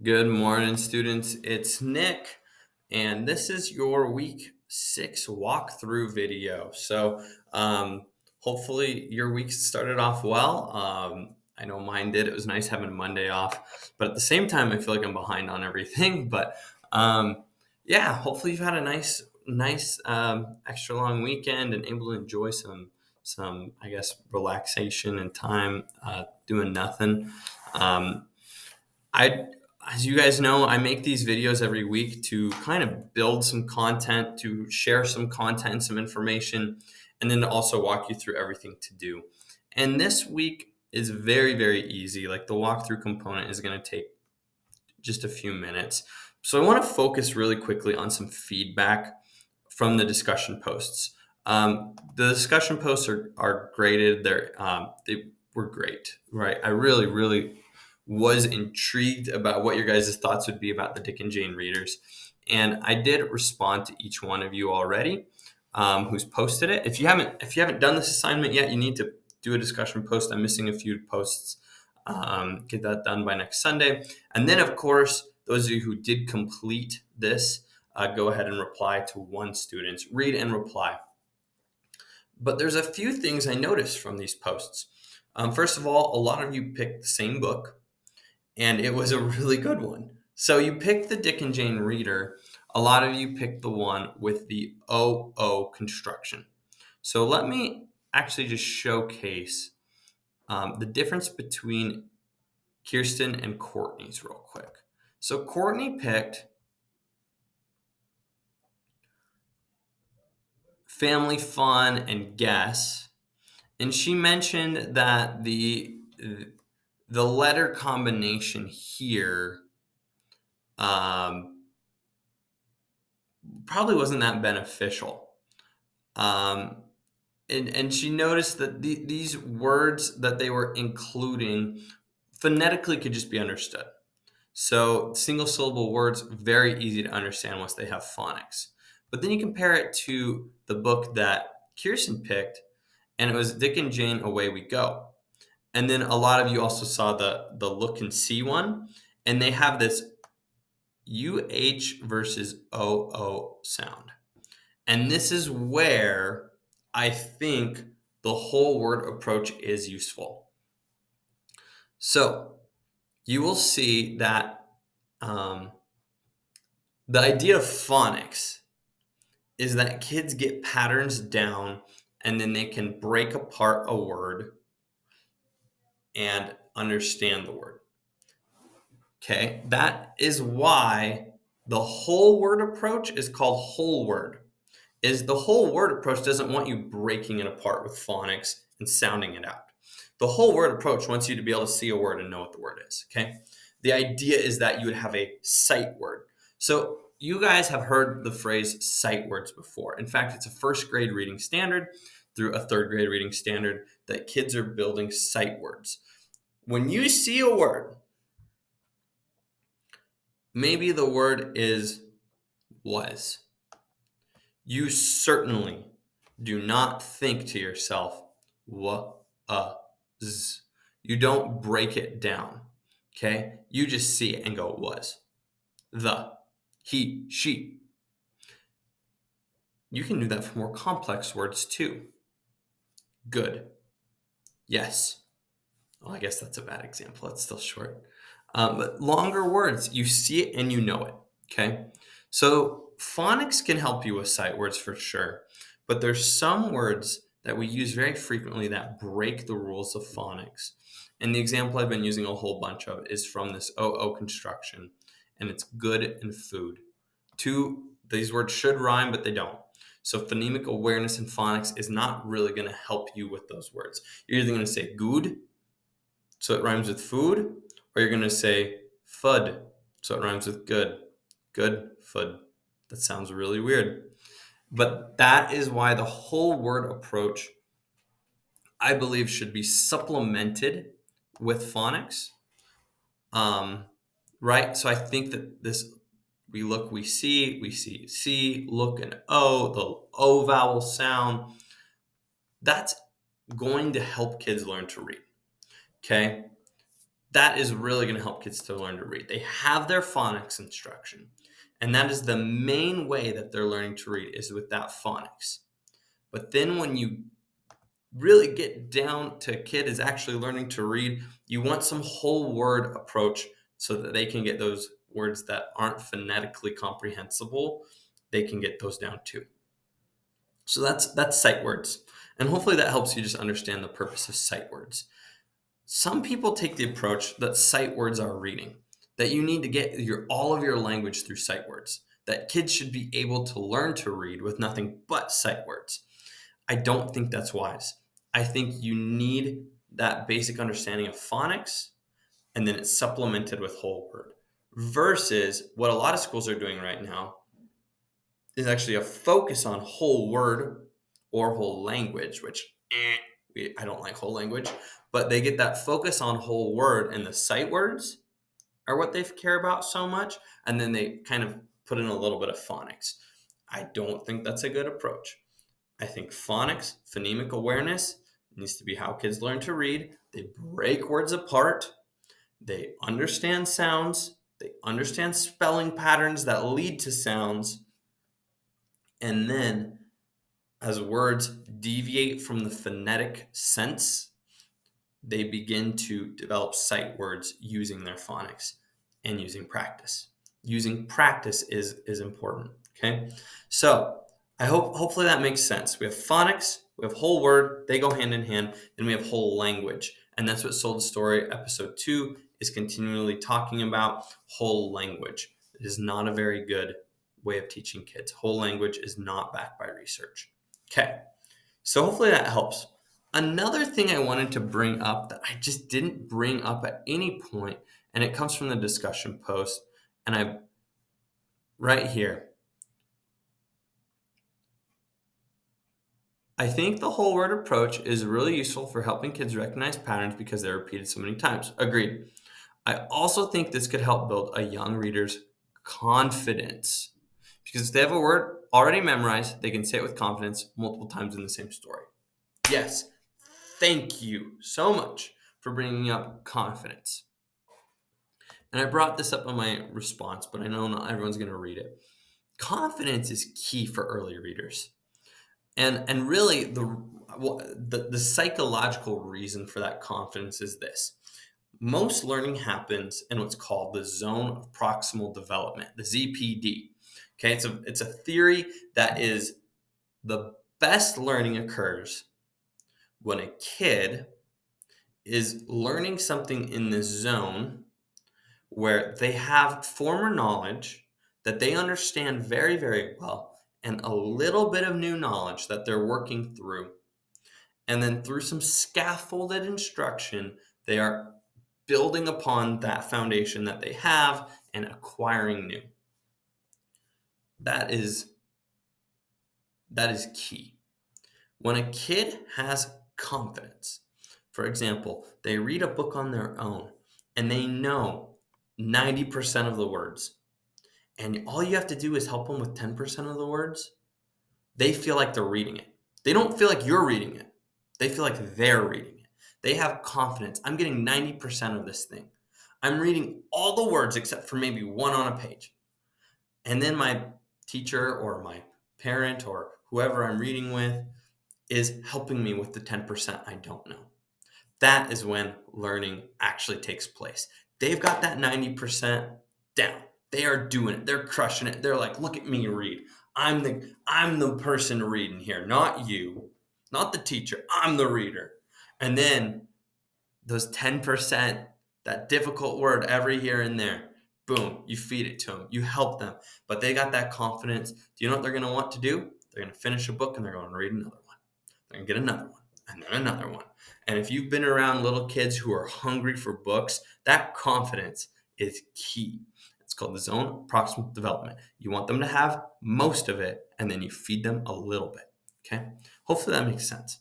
Good morning, students. It's Nick, and this is your week 6 walkthrough video. Hopefully, your week started off well. I know mine did. It was nice having Monday off, but at the same time, I feel like I'm behind on everything. But yeah, hopefully, you've had a nice extra long weekend and able to enjoy some I guess, relaxation and time doing nothing. Um, I, as you guys know, I make these videos every week to kind of build some content, to share some content, some information, and then to also walk you through everything to do. And this week is very, very easy. Like the walkthrough component is going to take just a few minutes. So I want to focus really quickly on some feedback from the discussion posts. The discussion posts are graded. They were great, right? I really, really was intrigued about what your guys' thoughts would be about the Dick and Jane readers. And I did respond to each one of you already who's posted it. If you haven't done this assignment yet, you need to do a discussion post. I'm missing a few posts. Get that done by next Sunday. And then, of course, those of you who did complete this, go ahead and reply to one student. Read and reply. But there's a few things I noticed from these posts. First of all, a lot of you picked the same book, and it was a really good one. So you picked the Dick and Jane Reader. A lot of you picked the one with the OO construction. So let me actually just showcase the difference between Kirsten and Courtney's real quick. So Courtney picked family fun and guess, and she mentioned that the letter combination here probably wasn't that beneficial. Um, and she noticed that these words that they were including phonetically could just be understood. So single syllable words, very easy to understand once they have phonics. But then you compare it to the book that Kirsten picked, and it was Dick and Jane, Away We Go. And then a lot of you also saw the look and see one, and they have this UH versus OO sound. And this is where I think the whole word approach is useful. So you will see that um, the idea of phonics is that kids get patterns down and then they can break apart a word and understand the word. Okay, that is why the whole word approach is called whole word. Is the whole word approach doesn't want you breaking it apart with phonics and sounding it out. The whole word approach wants you to be able to see a word and know what the word is. Okay, the idea is that you would have a sight word. So you guys have heard the phrase sight words before. In fact, it's a first grade reading standard through a third grade reading standard that kids are building sight words. When you see a word, maybe the word is was. You certainly do not think to yourself, what z. You don't break it down. Okay? You just see it and go, was. The, he, she. You can do that for more complex words too. Good. Yes. Well, I guess that's a bad example. It's still short. But longer words, you see it and you know it. Okay. So phonics can help you with sight words for sure. But there's some words that we use very frequently that break the rules of phonics. And the example I've been using a whole bunch of is from this OO construction, and it's good and food. These words should rhyme, but they don't. So phonemic awareness and phonics is not really going to help you with those words. You're either going to say good, so it rhymes with food, or you're going to say fud, so it rhymes with good. Good, fud. That sounds really weird. But that is why the whole word approach, I believe, should be supplemented with phonics. Right? So I think that we look, we see, look, and O, the O vowel sound, that's going to help kids learn to read. Okay? that is really going to help kids to learn to read. They have their phonics instruction, and that is the main way that they're learning to read is with that phonics. But then when you really get down to a kid is actually learning to read, you want some whole word approach so that they can get those words that aren't phonetically comprehensible. They can get those down too. So that's sight words. And hopefully that helps you just understand the purpose of sight words. Some people take the approach that sight words are reading, that you need to get all of your language through sight words, that kids should be able to learn to read with nothing but sight words. I don't think that's wise. I think you need that basic understanding of phonics, and then it's supplemented with whole word. Versus what a lot of schools are doing right now is actually a focus on whole word or whole language, which I don't like whole language, but they get that focus on whole word, and the sight words are what they care about so much, and then they kind of put in a little bit of phonics. I don't think that's a good approach. I think phonics, phonemic awareness, needs to be how kids learn to read. They break words apart. They understand sounds. They understand spelling patterns that lead to sounds. And then, as words deviate from the phonetic sense, they begin to develop sight words using their phonics and using practice. Using practice is important. Okay, so hopefully that makes sense. We have phonics, we have whole word, they go hand in hand, and we have whole language. And that's what Sold Story episode 2 is continually talking about, whole language. It is not a very good way of teaching kids. Whole language is not backed by research. Okay, so hopefully that helps. Another thing I wanted to bring up that I just didn't bring up at any point, and it comes from the discussion post, and right here. I think the whole word approach is really useful for helping kids recognize patterns because they're repeated so many times. Agreed. I also think this could help build a young reader's confidence because if they have a word already memorized, they can say it with confidence multiple times in the same story. Yes, thank you so much for bringing up confidence. And I brought this up in my response, but I know not everyone's going to read it. Confidence is key for early readers. And really the psychological reason for that confidence is this. Most learning happens in what's called the zone of proximal development, the ZPD. Okay, it's a theory that is the best learning occurs when a kid is learning something in this zone where they have former knowledge that they understand very, very well, and a little bit of new knowledge that they're working through. And then through some scaffolded instruction, they are building upon that foundation that they have and acquiring new. That is key. When a kid has confidence, for example, they read a book on their own and they know 90% of the words, and all you have to do is help them with 10% of the words, they feel like they're reading it. They don't feel like you're reading it. They feel like they're reading it. They have confidence. I'm getting 90% of this thing. I'm reading all the words except for maybe one on a page. And then my teacher or my parent or whoever I'm reading with is helping me with the 10% I don't know. That is when learning actually takes place. They've got that 90% down. They are doing it. They're crushing it. They're like, look at me read. I'm the person reading here, not you, not the teacher. I'm the reader. And then those 10%, that difficult word every here and there, boom, you feed it to them. You help them. But they got that confidence. Do you know what they're going to want to do? They're going to finish a book and they're going to read another one. They're going to get another one and then another one. And if you've been around little kids who are hungry for books, that confidence is key. It's called the zone of proximal development. You want them to have most of it, and then you feed them a little bit. Okay? Hopefully that makes sense.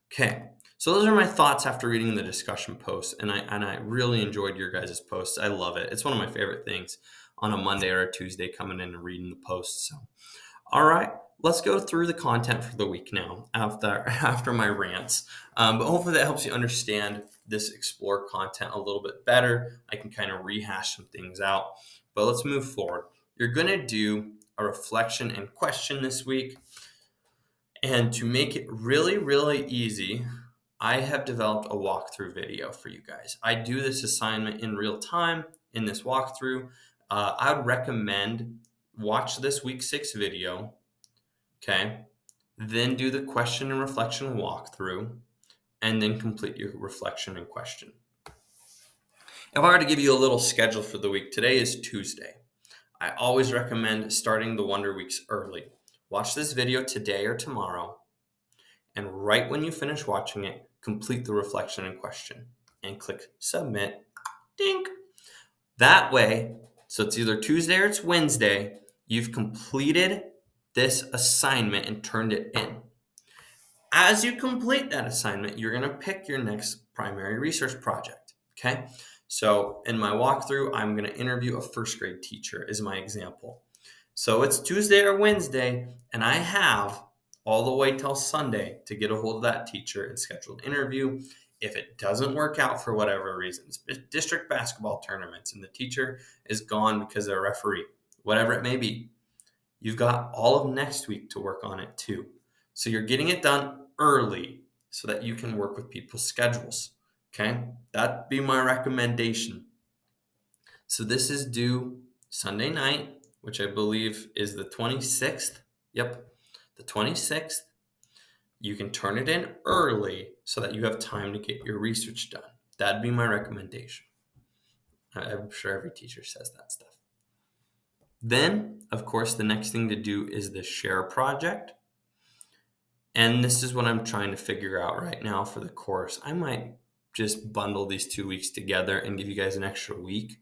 Okay, so those are my thoughts after reading the discussion post, and I really enjoyed your guys' posts. I love it. It's one of my favorite things on a Monday or a Tuesday coming in and reading the posts. So, all right, let's go through the content for the week now after my rants. But hopefully that helps you understand this Explore content a little bit better. I can kind of rehash some things out. But let's move forward. You're going to do a reflection and question this week. And to make it really, really easy, I have developed a walkthrough video for you guys. I do this assignment in real time in this walkthrough. I would recommend watch this week 6 video, okay? Then do the question and reflection walkthrough, and then complete your reflection and question. If I were to give you a little schedule for the week, today is Tuesday. I always recommend starting the Wonder Weeks early. Watch this video today or tomorrow, and right when you finish watching it, complete the reflection and question, and click submit. Dink. That way, so it's either Tuesday or it's Wednesday, you've completed this assignment and turned it in. As you complete that assignment, you're going to pick your next primary research project, okay? So in my walkthrough, I'm going to interview a first grade teacher is my example. So it's Tuesday or Wednesday, and I have all the way till Sunday to get a hold of that teacher and schedule an interview. If it doesn't work out for whatever reasons, district basketball tournaments, and the teacher is gone because they're a referee, whatever it may be, you've got all of next week to work on it too. So you're getting it done early so that you can work with people's schedules, okay? That'd be my recommendation. So this is due Sunday night, which I believe is the 26th. Yep, the 26th. You can turn it in early so that you have time to get your research done. That'd be my recommendation. I'm sure every teacher says that stuff. Then, of course, the next thing to do is the share project. And this is what I'm trying to figure out right now for the course. I might just bundle these 2 weeks together and give you guys an extra week.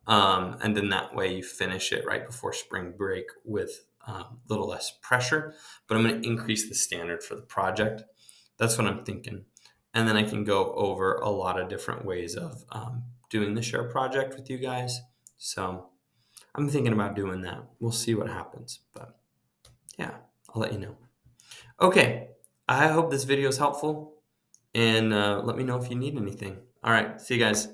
And then that way you finish it right before spring break with a little less pressure. But I'm going to increase the standard for the project. That's what I'm thinking. And then I can go over a lot of different ways of doing the share project with you guys. So I'm thinking about doing that. We'll see what happens. But yeah, I'll let you know. Okay, I hope this video is helpful. And let me know if you need anything. All right, see you guys.